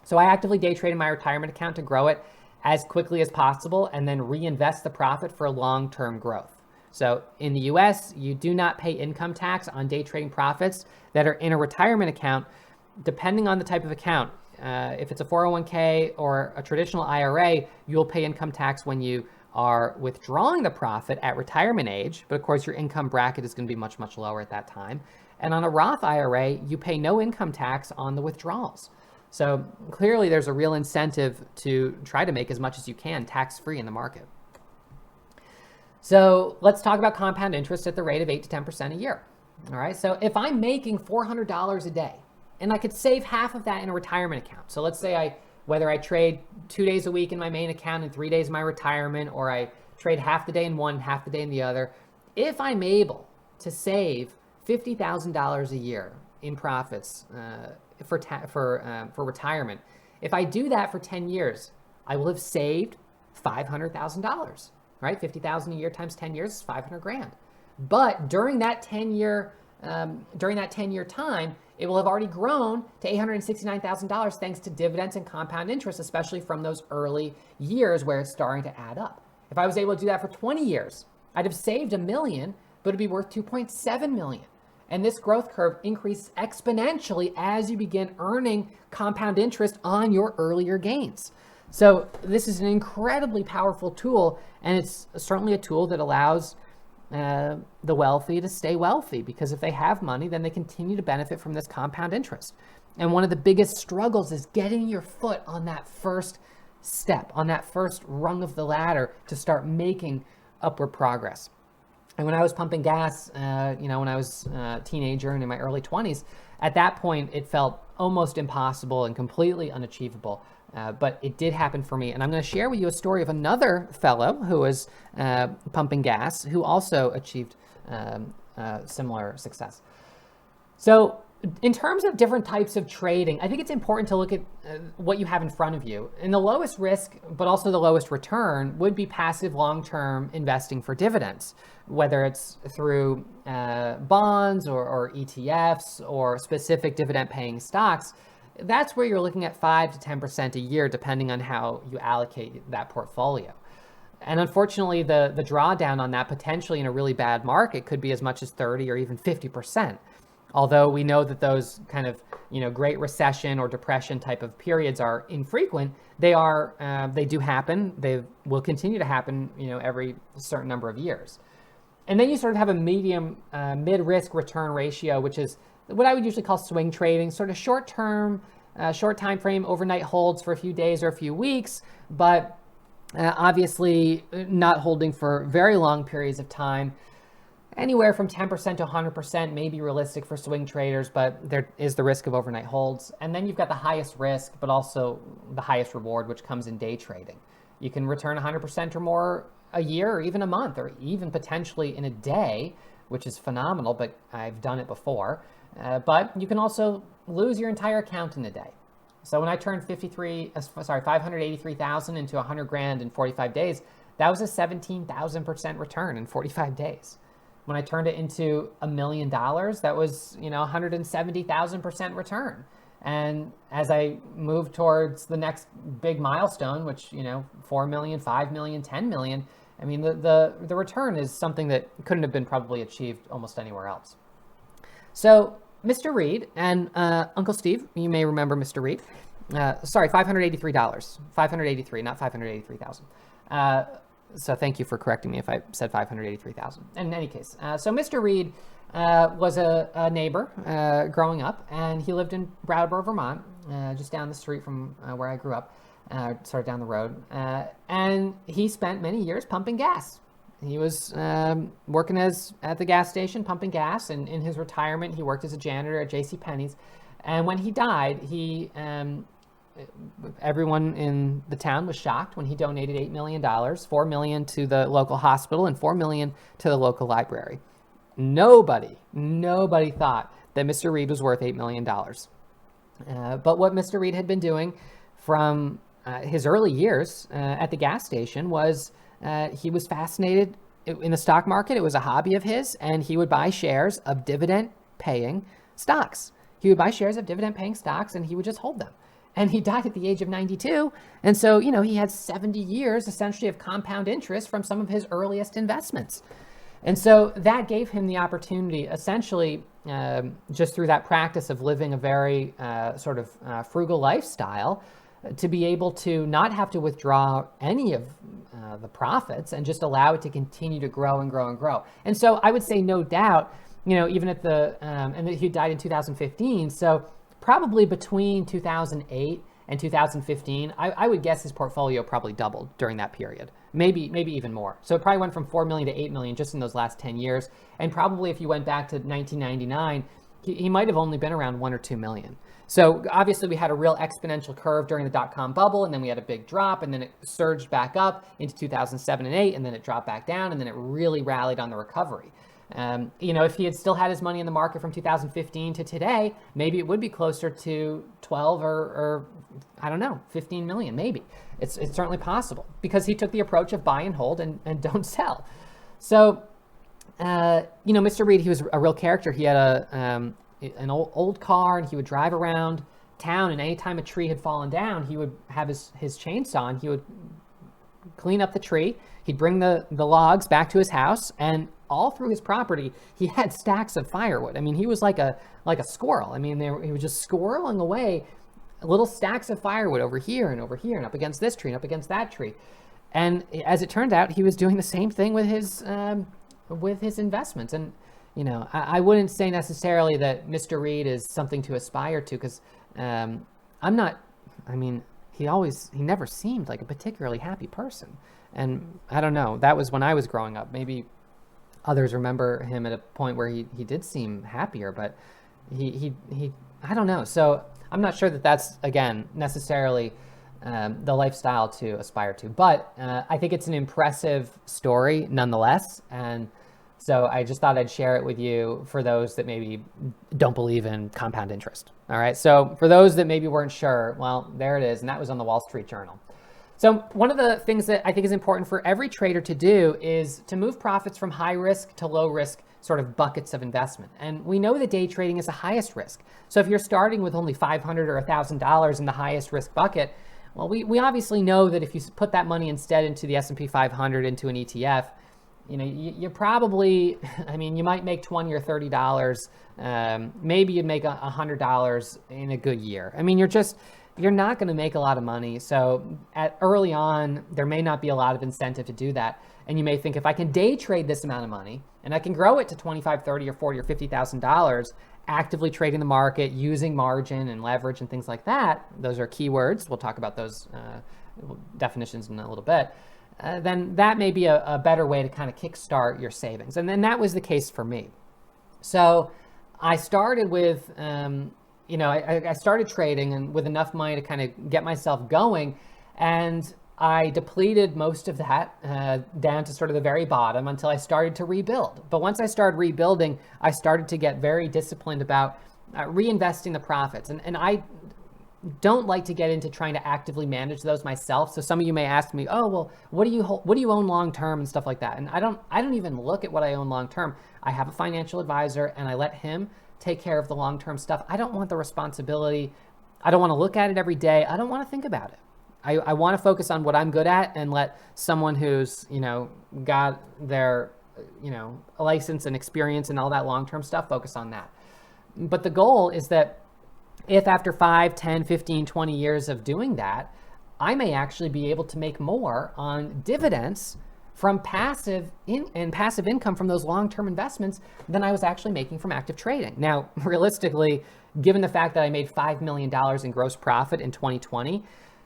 So I actively day trade in my retirement account to grow it as quickly as possible and then reinvest the profit for long-term growth. So in the US, you do not pay income tax on day trading profits that are in a retirement account, depending on the type of account. If it's a 401k or a traditional IRA, you'll pay income tax when you are withdrawing the profit at retirement age, but of course your income bracket is going to be much, much lower at that time. And on a Roth IRA, you pay no income tax on the withdrawals. So clearly there's a real incentive to try to make as much as you can tax-free in the market. So let's talk about compound interest at the rate of 8 to 10% a year. All right. So if I'm making $400 a day and I could save half of that in a retirement account. So let's say whether I trade 2 days a week in my main account and 3 days in my retirement, or I trade half the day in one, half the day in the other. If I'm able to save $50,000 a year in profits for retirement, if I do that for 10 years, I will have saved $500,000, right? 50,000 a year times 10 years is 500 grand. But during that 10-year time, it will have already grown to $869,000 thanks to dividends and compound interest, especially from those early years where it's starting to add up. If I was able to do that for 20 years, I'd have saved $1 million, but it'd be worth $2.7 million. And this growth curve increases exponentially as you begin earning compound interest on your earlier gains. So this is an incredibly powerful tool, and it's certainly a tool that allows the wealthy to stay wealthy, because if they have money, then they continue to benefit from this compound interest. And one of the biggest struggles is getting your foot on that first step, on that first rung of the ladder to start making upward progress. And when I was pumping gas, when I was a teenager and in my early 20s, at that point, it felt almost impossible and completely unachievable. But it did happen for me. And I'm going to share with you a story of another fellow who was pumping gas, who also achieved similar success. So in terms of different types of trading, I think it's important to look at what you have in front of you. And the lowest risk, but also the lowest return, would be passive long-term investing for dividends, whether it's through bonds or ETFs or specific dividend-paying stocks. That's where you're looking at 5 to 10% a year, depending on how you allocate that portfolio. And unfortunately, the drawdown on that potentially in a really bad market could be as much as 30 or even 50%. Although we know that those kind of, Great Recession or Depression type of periods are infrequent, they do happen. They will continue to happen, every certain number of years. And then you sort of have a mid-risk return ratio, which is what I would usually call swing trading, sort of short-term, short time frame, overnight holds for a few days or a few weeks, but obviously not holding for very long periods of time. Anywhere from 10% to 100% may be realistic for swing traders, but there is the risk of overnight holds. And then you've got the highest risk, but also the highest reward, which comes in day trading. You can return 100% or more a year, or even a month, or even potentially in a day, which is phenomenal, but I've done it before. But you can also lose your entire account in a day. So when I turned 583,000 into 100 grand in 45 days, that was a 17,000% return in 45 days. When I turned it into $1 million, that was, 170,000% return. And as I moved towards the next big milestone, which, 4 million, 5 million, 10 million, I mean, the return is something that couldn't have been probably achieved almost anywhere else. So Mr. Reed and Uncle Steve, you may remember Mr. Reed. $583, 583, not 583,000. So thank you for correcting me if I said 583,000. In any case, so Mr. Reed was a neighbor growing up, and he lived in Brattleboro, Vermont, just down the street from where I grew up, sort of down the road. And he spent many years pumping gas. He was working at the gas station, pumping gas, and in his retirement, he worked as a janitor at JCPenney's. And when he died, everyone in the town was shocked when he donated $8 million, $4 million to the local hospital and $4 million to the local library. Nobody thought that Mr. Reed was worth $8 million. But what Mr. Reed had been doing from his early years at the gas station was he was fascinated in the stock market. It was a hobby of his, and he would buy shares of dividend-paying stocks. He would buy shares of dividend-paying stocks, and he would just hold them. And he died at the age of 92. And so, he had 70 years essentially of compound interest from some of his earliest investments. And so that gave him the opportunity, essentially, just through that practice of living a very frugal lifestyle, to be able to not have to withdraw any of the profits and just allow it to continue to grow and grow and grow. And so I would say, no doubt, even and he died in 2015. So probably between 2008 and 2015, I would guess his portfolio probably doubled during that period. Maybe even more. So it probably went from 4 million to 8 million just in those last 10 years. And probably if you went back to 1999, he might have only been around 1 or 2 million. So obviously we had a real exponential curve during the dot-com bubble, and then we had a big drop, and then it surged back up into 2007 and 8, and then it dropped back down, and then it really rallied on the recovery. If he had still had his money in the market from 2015 to today, maybe it would be closer to 12 or I don't know, 15 million, maybe. It's certainly possible because he took the approach of buy and hold and don't sell. So, Mr. Reed, he was a real character. He had an old car, and he would drive around town, and anytime a tree had fallen down, he would have his chainsaw, and he would clean up the tree. He'd bring the logs back to his house, and all through his property, he had stacks of firewood. I mean, he was like a squirrel. I mean, he was just squirreling away little stacks of firewood over here, and up against this tree, and up against that tree. And as it turned out, he was doing the same thing with his investments. And I wouldn't say necessarily that Mr. Reed is something to aspire to, because he never seemed like a particularly happy person. And I don't know, that was when I was growing up. Maybe others remember him at a point where he did seem happier, but he I don't know. So I'm not sure that that's, again, necessarily the lifestyle to aspire to. But I think it's an impressive story nonetheless. And so I just thought I'd share it with you for those that maybe don't believe in compound interest. All right. So for those that maybe weren't sure, well, there it is. And that was on the Wall Street Journal. So one of the things that I think is important for every trader to do is to move profits from high risk to low risk sort of buckets of investment. And we know that day trading is the highest risk. So if you're starting with only $500 or $1,000 in the highest risk bucket, well, we obviously know that if you put that money instead into the S&P 500, into an ETF, you probably, you might make $20 or $30. Maybe you'd make $100 in a good year. You're not going to make a lot of money. So early on, there may not be a lot of incentive to do that. And you may think, if I can day trade this amount of money and I can grow it to $25, $30, or $40 or $50,000, actively trading the market, using margin and leverage and things like that, those are keywords. We'll talk about those definitions in a little bit. Then that may be a better way to kind of kickstart your savings. And then that was the case for me. So I started with, I started trading and with enough money to kind of get myself going. And I depleted most of that down to sort of the very bottom until I started to rebuild. But once I started rebuilding, I started to get very disciplined about reinvesting the profits. And I don't like to get into trying to actively manage those myself. So some of you may ask me, oh, well, what do you own long-term and stuff like that? And I don't even look at what I own long-term. I have a financial advisor and I let him take care of the long-term stuff. I don't want the responsibility. I don't want to look at it every day. I don't want to think about it. I want to focus on what I'm good at and let someone who's, got their, license and experience and all that long-term stuff focus on that. But the goal is that if after 5, 10, 15, 20 years of doing that, I may actually be able to make more on dividends from passive income from those long-term investments than I was actually making from active trading. Now, realistically, given the fact that I made $5 million in gross profit in 2020,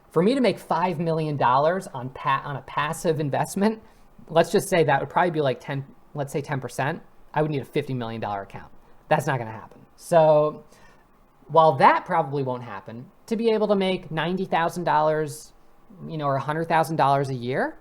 for me to make $5 million on a passive investment, let's just say that would probably be like 10%. I would need a $50 million account. That's not going to happen. So while that probably won't happen, to be able to make $90,000, or $100,000 a year,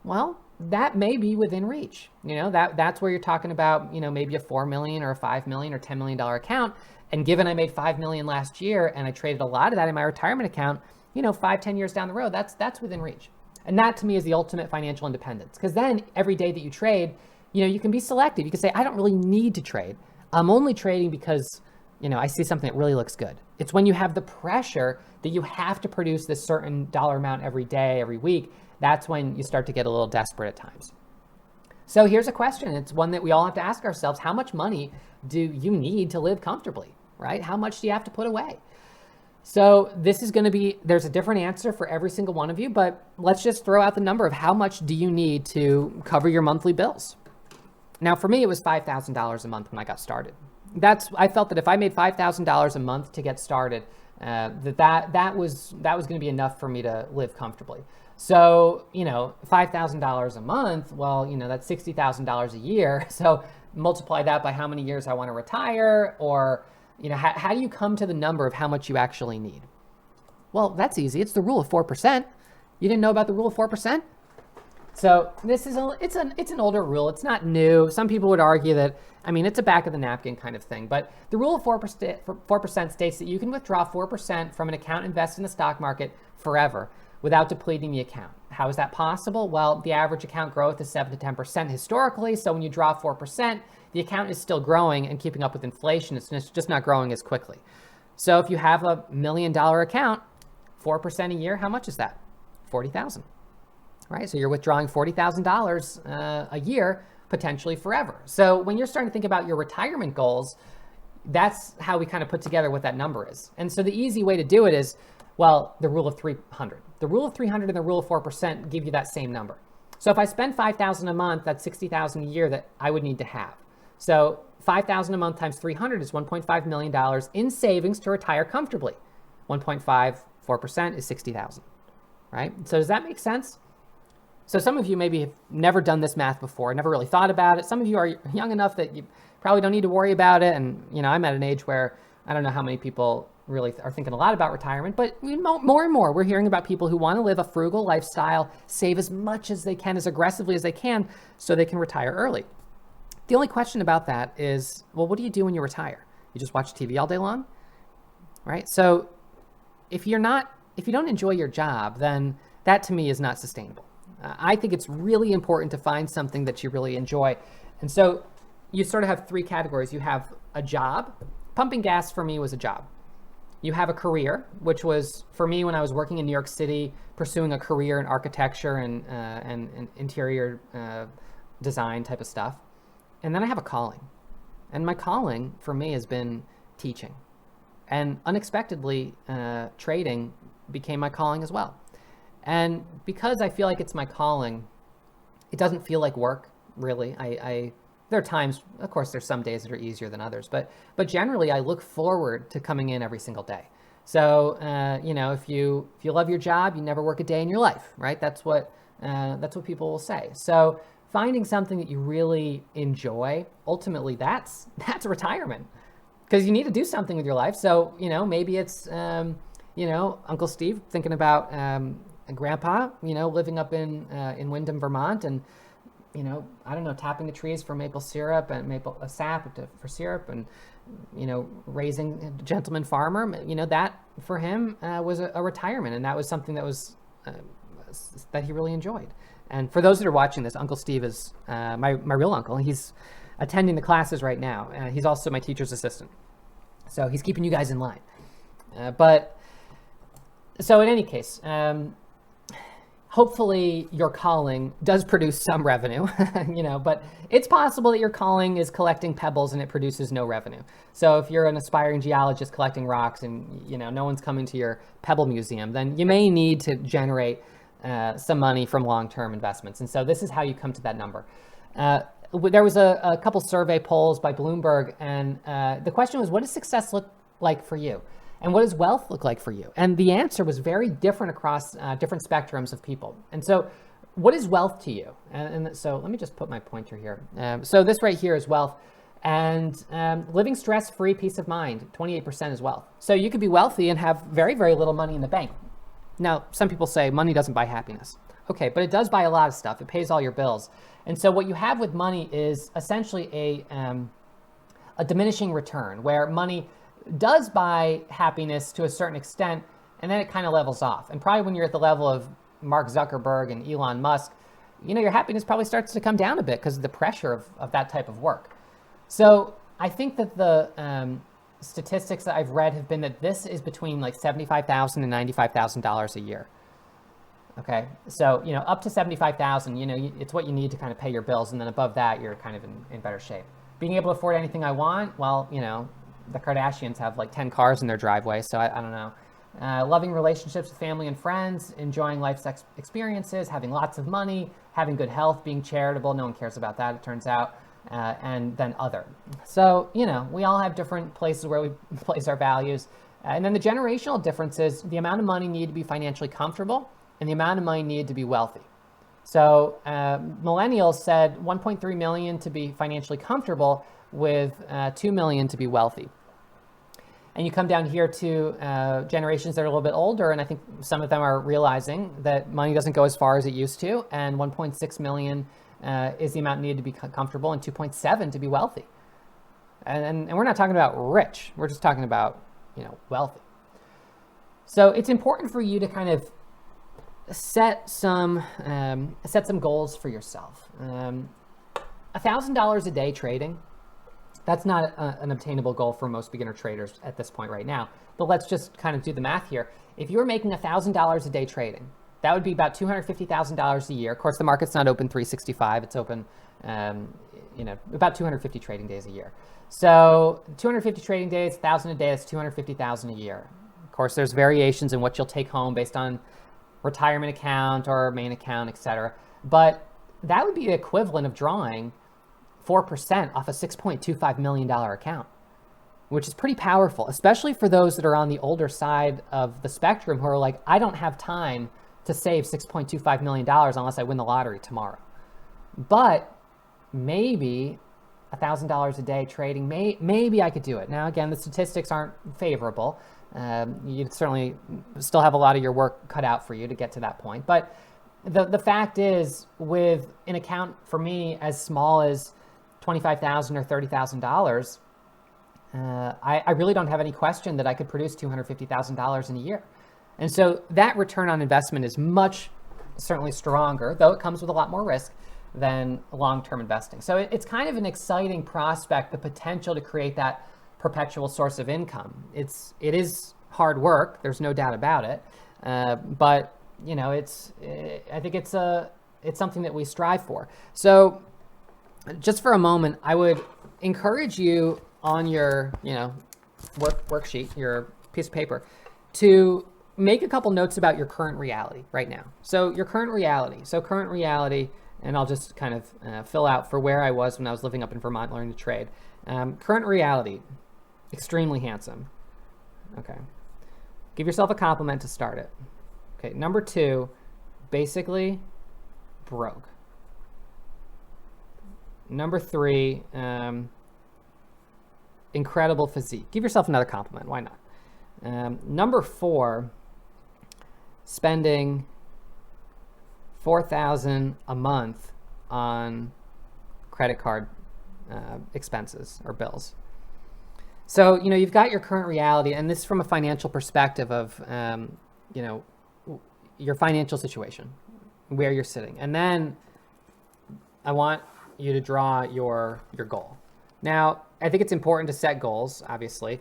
well, that may be within reach. That's where you're talking about, maybe a $4 million or a $5 million or $10 million account. And given I made $5 million last year and I traded a lot of that in my retirement account, 5, 10 years down the road, that's within reach. And that to me is the ultimate financial independence. Because then every day that you trade, you can be selective. You can say, I don't really need to trade. I'm only trading because, I see something that really looks good. It's when you have the pressure that you have to produce this certain dollar amount every day, every week, that's when you start to get a little desperate at times. So here's a question. It's one that we all have to ask ourselves. How much money do you need to live comfortably, right? How much do you have to put away? So this is going to be, there's a different answer for every single one of you, but let's just throw out the number of how much do you need to cover your monthly bills. Now, for me, it was $5,000 a month when I got started. I felt that if I made $5,000 a month to get started, That was going to be enough for me to live comfortably. So, $5,000 a month, well, that's $60,000 a year. So multiply that by how many years I want to retire, or, how do you come to the number of how much you actually need? Well, that's easy. It's the rule of 4%. You didn't know about the rule of 4%? So this is it's an older rule. It's not new. Some people would argue that, it's a back of the napkin kind of thing. But the rule of 4% states that you can withdraw 4% from an account invested in the stock market forever without depleting the account. How is that possible? Well, the average account growth is 7 to 10% historically. So when you draw 4%, the account is still growing and keeping up with inflation. It's just not growing as quickly. So if you have a $1 million account, 4% a year, how much is that? $40,000. Right? So you're withdrawing $40,000 a year, potentially forever. So when you're starting to think about your retirement goals, that's how we kind of put together what that number is. And so the easy way to do it is, well, the rule of 300. The rule of 300 and the rule of 4% give you that same number. So if I spend $5,000 a month, that's $60,000 a year that I would need to have. So $5,000 a month times 300 is $1.5 million in savings to retire comfortably. 1.54% is $60,000, right? So does that make sense? So some of you maybe have never done this math before, never really thought about it. Some of you are young enough that you probably don't need to worry about it. And, I'm at an age where I don't know how many people really are thinking a lot about retirement, but more and more, we're hearing about people who want to live a frugal lifestyle, save as much as they can, as aggressively as they can, so they can retire early. The only question about that is, well, what do you do when you retire? You just watch TV all day long, right? So if you don't enjoy your job, then that to me is not sustainable. I think it's really important to find something that you really enjoy. And so you sort of have three categories. You have a job. Pumping gas for me was a job. You have a career, which was for me when I was working in New York City, pursuing a career in architecture and interior design type of stuff. And then I have a calling. And my calling for me has been teaching. And unexpectedly, trading became my calling as well. And because I feel like it's my calling, it doesn't feel like work, really. There are times, of course, there's some days that are easier than others, but generally I look forward to coming in every single day. So, if you love your job, you never work a day in your life, right? That's what people will say. So finding something that you really enjoy, ultimately that's retirement, because you need to do something with your life. So, maybe it's, Uncle Steve thinking about, Grandpa, living up in Windham, Vermont, and I don't know, tapping the trees for maple syrup and maple sap for syrup, and raising a gentleman farmer. That for him was a retirement, and that was something that was that he really enjoyed. And for those that are watching this, Uncle Steve is my real uncle. He's attending the classes right now. He's also my teacher's assistant, so he's keeping you guys in line. So in any case, hopefully your calling does produce some revenue, but it's possible that your calling is collecting pebbles and it produces no revenue. So if you're an aspiring geologist collecting rocks and, no one's coming to your pebble museum, then you may need to generate some money from long-term investments. And so this is how you come to that number. There was a couple survey polls by Bloomberg, and the question was, what does success look like for you? And what does wealth look like for you? And the answer was very different across different spectrums of people. And so what is wealth to you? And so let me just put my pointer here. So this right here is wealth. And living stress-free, peace of mind, 28% is wealth. So you could be wealthy and have very, very little money in the bank. Now, some people say money doesn't buy happiness. Okay, but it does buy a lot of stuff. It pays all your bills. And so what you have with money is essentially a diminishing return, where money does buy happiness to a certain extent, and then it kind of levels off. And probably when you're at the level of Mark Zuckerberg and Elon Musk, your happiness probably starts to come down a bit because of the pressure of that type of work. So I think that the statistics that I've read have been that this is between like $75,000 and $95,000 a year. Okay, so up to $75,000, it's what you need to kind of pay your bills, and then above that, you're kind of in better shape. Being able to afford anything I want, well, the Kardashians have like 10 cars in their driveway, so I don't know. Loving relationships with family and friends, enjoying life's experiences, having lots of money, having good health, being charitable. No one cares about that, it turns out. And then other. So, we all have different places where we place our values. And then the generational difference is the amount of money needed to be financially comfortable and the amount of money needed to be wealthy. So millennials said 1.3 million to be financially comfortable with 2 million to be wealthy. And you come down here to generations that are a little bit older, and I think some of them are realizing that money doesn't go as far as it used to, and 1.6 million is the amount needed to be comfortable, and 2.7 to be wealthy. And we're not talking about rich, we're just talking about, wealthy. So it's important for you to kind of set some goals for yourself. $1,000 a day trading, that's not an obtainable goal for most beginner traders at this point right now. But let's just kind of do the math here. If you were making $1,000 a day trading, that would be about $250,000 a year. Of course, the market's not open 365. It's open, about 250 trading days a year. So 250 trading days, 1,000 a day, that's 250,000 a year. Of course, there's variations in what you'll take home based on retirement account or main account, etc. But that would be the equivalent of drawing 4% off a $6.25 million account, which is pretty powerful, especially for those that are on the older side of the spectrum who are like, I don't have time to save $6.25 million unless I win the lottery tomorrow. But maybe $1,000 a day trading, maybe I could do it. Now, again, the statistics aren't favorable. You'd certainly still have a lot of your work cut out for you to get to that point. But the fact is, with an account for me as small as $25,000 or $30,000, I really don't have any question that I could produce $250,000 in a year. And so that return on investment is certainly stronger, though it comes with a lot more risk than long-term investing. So it's kind of an exciting prospect, the potential to create that perpetual source of income. It is hard work, there's no doubt about it, but I think it's something that we strive for. So just for a moment, I would encourage you on your worksheet, your piece of paper, to make a couple notes about your current reality right now. So your current reality, and I'll just kind of fill out for where I was when I was living up in Vermont learning to trade. Current reality, extremely handsome. Okay. Give yourself a compliment to start it. Okay. Number 2, basically broke. Number 3, incredible physique. Give yourself another compliment. Why not? Number 4, spending $4,000 a month on credit card expenses or bills. So, you've got your current reality, and this from a financial perspective of, your financial situation, where you're sitting. And then I want you to draw your goal. Now, I think it's important to set goals, obviously,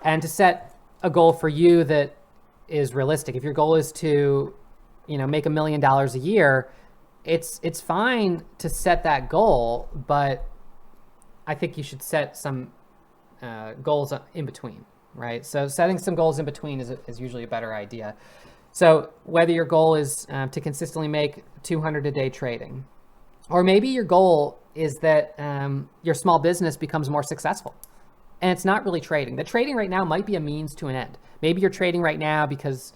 and to set a goal for you that is realistic. If your goal is to, make $1 million a year, it's fine to set that goal, but I think you should set some goals in between, right? So setting some goals in between is usually a better idea. So whether your goal is to consistently make 200 a day trading, or maybe your goal is that your small business becomes more successful. And it's not really trading. The trading right now might be a means to an end. Maybe you're trading right now because,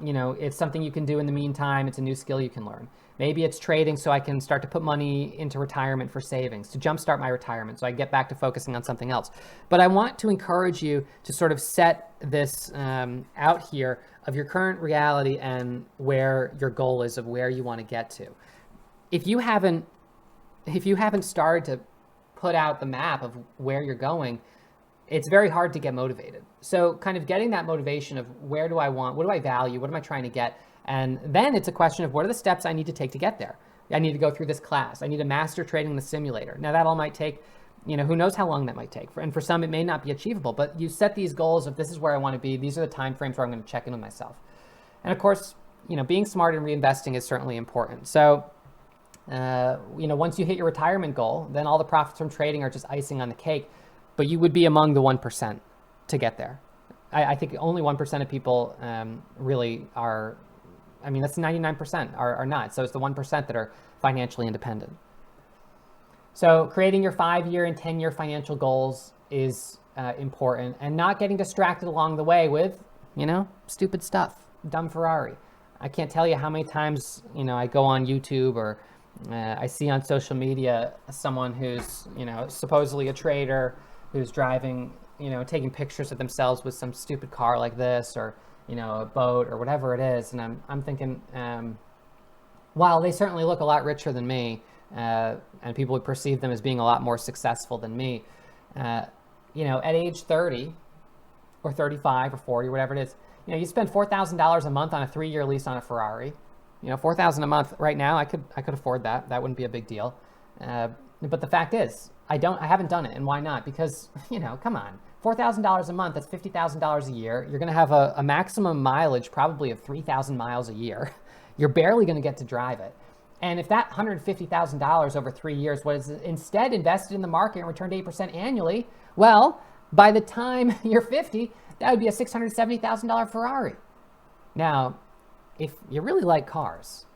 it's something you can do in the meantime. It's a new skill you can learn. Maybe it's trading so I can start to put money into retirement for savings, to jumpstart my retirement so I get back to focusing on something else. But I want to encourage you to sort of set this out here of your current reality and where your goal is, of where you want to get to. If you haven't started to put out the map of where you're going, it's very hard to get motivated. So kind of getting that motivation of where do I want, what do I value, what am I trying to get? And then it's a question of what are the steps I need to take to get there? I need to go through this class. I need to master trading in the simulator. Now that all might take, who knows how long that might take. And for some, it may not be achievable, but you set these goals of this is where I want to be. These are the time frames where I'm going to check in with myself. And of course, being smart and reinvesting is certainly important. So, once you hit your retirement goal, then all the profits from trading are just icing on the cake, but you would be among the 1% to get there. I think only 1% of people really are, that's 99% are not. So it's the 1% that are financially independent. So creating your 5-year and 10-year financial goals is important, and not getting distracted along the way with, stupid stuff, dumb Ferrari. I can't tell you how many times, I go on YouTube or I see on social media someone who's, supposedly a trader who's driving, taking pictures of themselves with some stupid car like this, or, a boat or whatever it is. And I'm thinking, while they certainly look a lot richer than me, and people would perceive them as being a lot more successful than me, at age 30 or 35 or 40 or whatever it is, you spend $4,000 a month on a 3-year lease on a Ferrari. $4,000 a month right now, I could afford that. That wouldn't be a big deal. But the fact is, I haven't done it. And why not? Because, come on, $4,000 a month, that's $50,000 a year. You're going to have a maximum mileage probably of 3,000 miles a year. You're barely going to get to drive it. And if that $150,000 over 3 years was instead invested in the market and returned 8% annually, well, by the time you're 50, that would be a $670,000 Ferrari. Now, if you really like cars,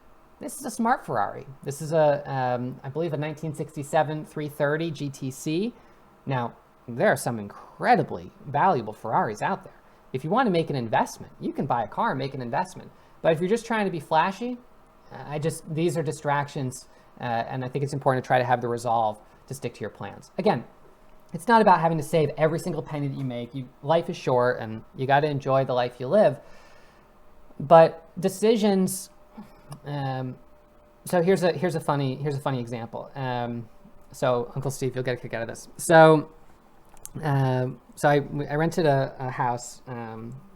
this is a smart Ferrari. This is I believe, a 1967 330 GTC. Now, there are some incredibly valuable Ferraris out there. If you want to make an investment, you can buy a car and make an investment. But if you're just trying to be flashy, these are distractions, and I think it's important to try to have the resolve to stick to your plans. Again, it's not about having to save every single penny that you make. Life is short, and you got to enjoy the life you live. But decisions. So here's a funny example. So Uncle Steve, you'll get a kick out of this. So I rented a house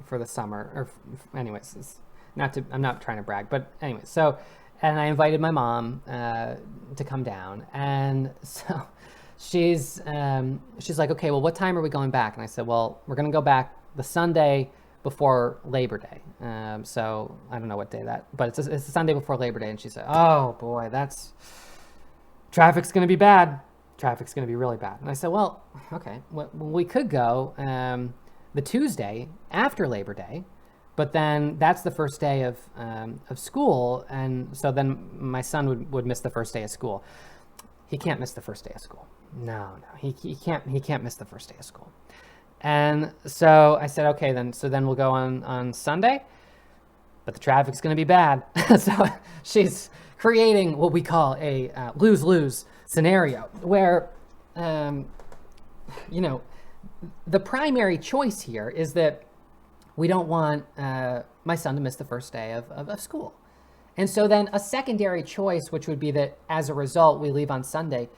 for the summer. Or anyways, I'm not trying to brag, but anyways. So, and I invited my mom to come down, and so she's like, okay, well, what time are we going back? And I said, well, we're going to go back the Sunday before Labor Day. So I don't know what day that, but it's the Sunday before Labor Day. And she said, oh boy, traffic's going to be bad. Traffic's going to be really bad. And I said, well, okay, well, we could go the Tuesday after Labor Day, but then that's the first day of school. And so then my son would miss the first day of school. He can't miss the first day of school. No, he can't miss the first day of school. And so I said, okay, then we'll go on Sunday, but the traffic's going to be bad. So she's creating what we call a lose-lose scenario where, the primary choice here is that we don't want my son to miss the first day of school. And so then a secondary choice, which would be that as a result, we leave on Sunday.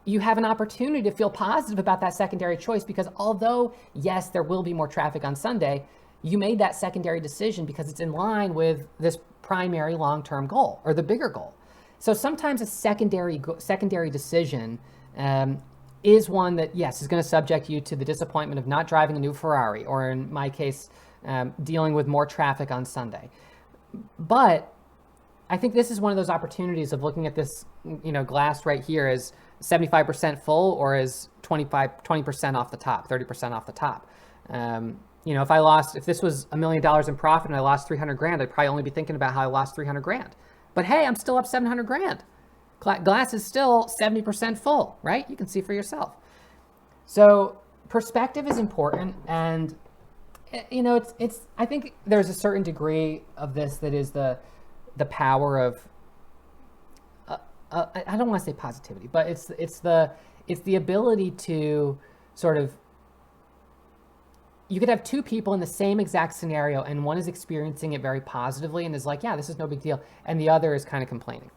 You have an opportunity to feel positive about that secondary choice because although, yes, there will be more traffic on Sunday, you made that secondary decision because it's in line with this primary long-term goal or the bigger goal. So sometimes a secondary decision is one that, yes, is going to subject you to the disappointment of not driving a new Ferrari, or in my case, dealing with more traffic on Sunday. But I think this is one of those opportunities of looking at this, glass right here as 75% full or as 20% off the top, 30% off the top. If this was $1 million in profit and I lost 300 grand, I'd probably only be thinking about how I lost 300 grand. But hey, I'm still up 700 grand. Glass is still 70% full, right? You can see for yourself. So perspective is important, and I think there's a certain degree of this that is the power of I don't want to say positivity, but it's the ability to sort of, you could have two people in the same exact scenario, and one is experiencing it very positively and is like, yeah, this is no big deal, and the other is kind of complaining.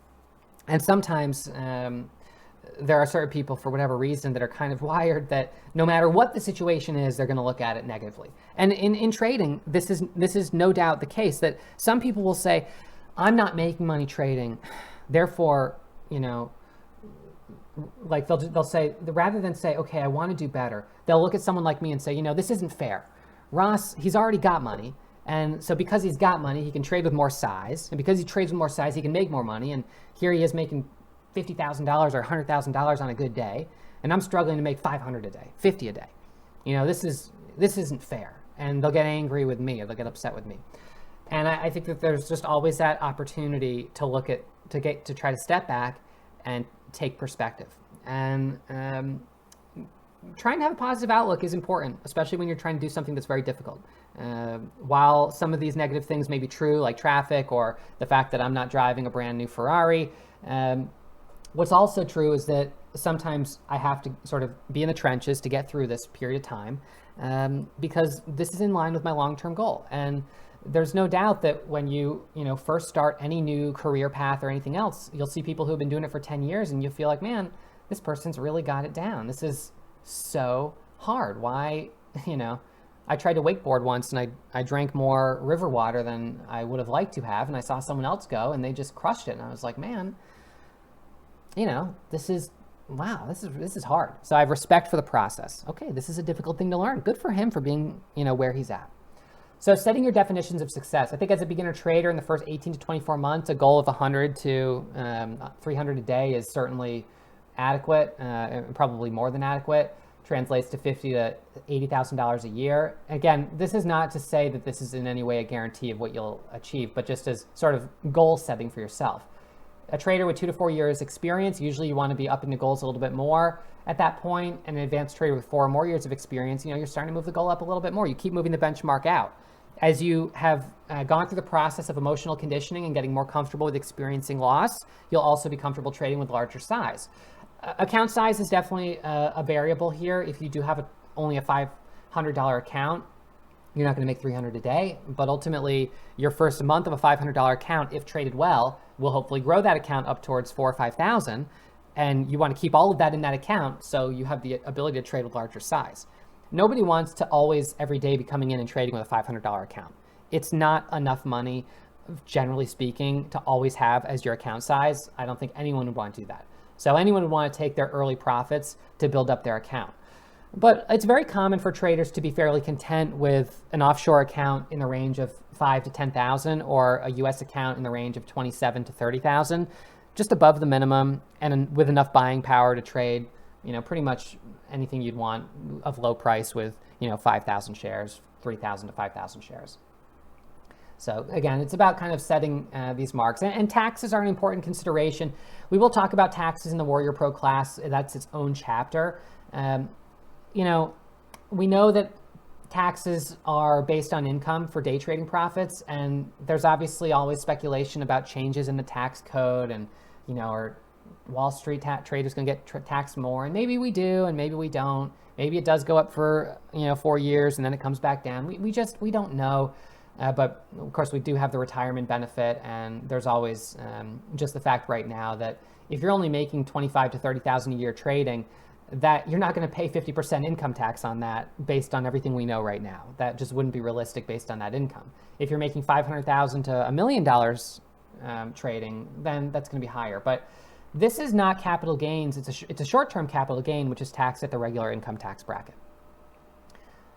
And sometimes there are certain people, for whatever reason, that are kind of wired that no matter what the situation is, they're going to look at it negatively. And in trading, this is no doubt the case, that some people will say, I'm not making money trading, therefore, like they'll say, rather than say, okay, I want to do better, they'll look at someone like me and say, this isn't fair. Ross, he's already got money. And so because he's got money, he can trade with more size. And because he trades with more size, he can make more money. And here he is making $50,000 or $100,000 on a good day. And I'm struggling to make $500 a day, $50 a day. This isn't fair. And they'll get angry with me, or they'll get upset with me. And I think that there's just always that opportunity to try to step back and take perspective. And trying to have a positive outlook is important, especially when you're trying to do something that's very difficult. While some of these negative things may be true, like traffic or the fact that I'm not driving a brand new Ferrari, what's also true is that sometimes I have to sort of be in the trenches to get through this period of time, because this is in line with my long-term goal. And there's no doubt that when you first start any new career path or anything else, you'll see people who have been doing it for 10 years and you feel like, man, this person's really got it down. This is so hard. Why, I tried to wakeboard once and I drank more river water than I would have liked to have. And I saw someone else go and they just crushed it. And I was like, man, this is hard. So I have respect for the process. Okay, this is a difficult thing to learn. Good for him for being, where he's at. So setting your definitions of success. I think as a beginner trader in the first 18 to 24 months, a goal of 100 to 300 a day is certainly adequate, probably more than adequate. Translates to $50,000 to $80,000 a year. Again, this is not to say that this is in any way a guarantee of what you'll achieve, but just as sort of goal setting for yourself. A trader with 2 to 4 years experience, usually you want to be upping the goals a little bit more at that point. And an advanced trader with 4 or more years of experience, you're starting to move the goal up a little bit more. You keep moving the benchmark out. As you have gone through the process of emotional conditioning and getting more comfortable with experiencing loss, you'll also be comfortable trading with larger size. Account size is definitely a variable here. If you do have only a $500 account, you're not going to make 300 a day, but ultimately your first month of a $500 account, if traded well, will hopefully grow that account up towards 4,000 or 5,000. And you want to keep all of that in that account so you have the ability to trade with larger size. Nobody wants to always every day be coming in and trading with a $500 account. It's not enough money, generally speaking, to always have as your account size. I don't think anyone would want to do that. So anyone would want to take their early profits to build up their account. But it's very common for traders to be fairly content with an offshore account in the range of 5,000 to 10,000 or a US account in the range of 27,000 to 30,000, just above the minimum and with enough buying power to trade, pretty much anything you'd want of low price with, 5,000 shares, 3,000 to 5,000 shares. So again, it's about kind of setting these marks. And taxes are an important consideration. We will talk about taxes in the Warrior Pro class. That's its own chapter. We know that taxes are based on income for day trading profits. And there's obviously always speculation about changes in the tax code and, are Wall Street traders going to get taxed more? And maybe we do, and maybe we don't. Maybe it does go up for, 4 years and then it comes back down. We don't know. But of course, we do have the retirement benefit, and there's always just the fact right now that if you're only making 25 to 30,000 a year trading, that you're not going to pay 50% income tax on that based on everything we know right now. That just wouldn't be realistic based on that income. If you're making $500,000 to $1 million trading, then that's going to be higher. But this is not capital gains. It's a short-term capital gain, which is taxed at the regular income tax bracket.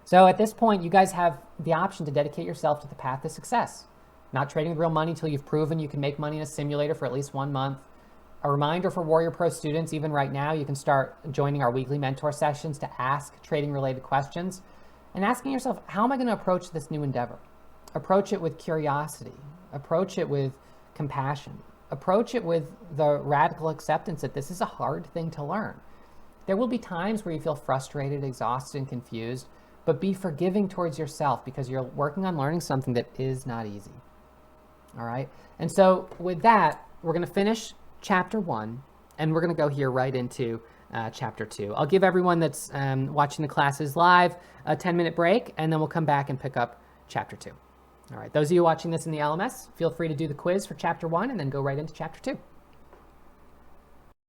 So at this point, you guys have the option to dedicate yourself to the path to success. Not trading with real money until you've proven you can make money in a simulator for at least 1 month. A reminder for Warrior Pro students, even right now, you can start joining our weekly mentor sessions to ask trading-related questions and asking yourself, how am I going to approach this new endeavor? Approach it with curiosity. Approach it with compassion. Approach it with the radical acceptance that this is a hard thing to learn. There will be times where you feel frustrated, exhausted, and confused, but be forgiving towards yourself because you're working on learning something that is not easy. All right? And so with that, we're going to finish chapter 1, and we're going to go here right into chapter 2. I'll give everyone that's watching the classes live a 10-minute break, and then we'll come back and pick up chapter 2. All right, those of you watching this in the LMS, feel free to do the quiz for chapter 1 and then go right into chapter 2.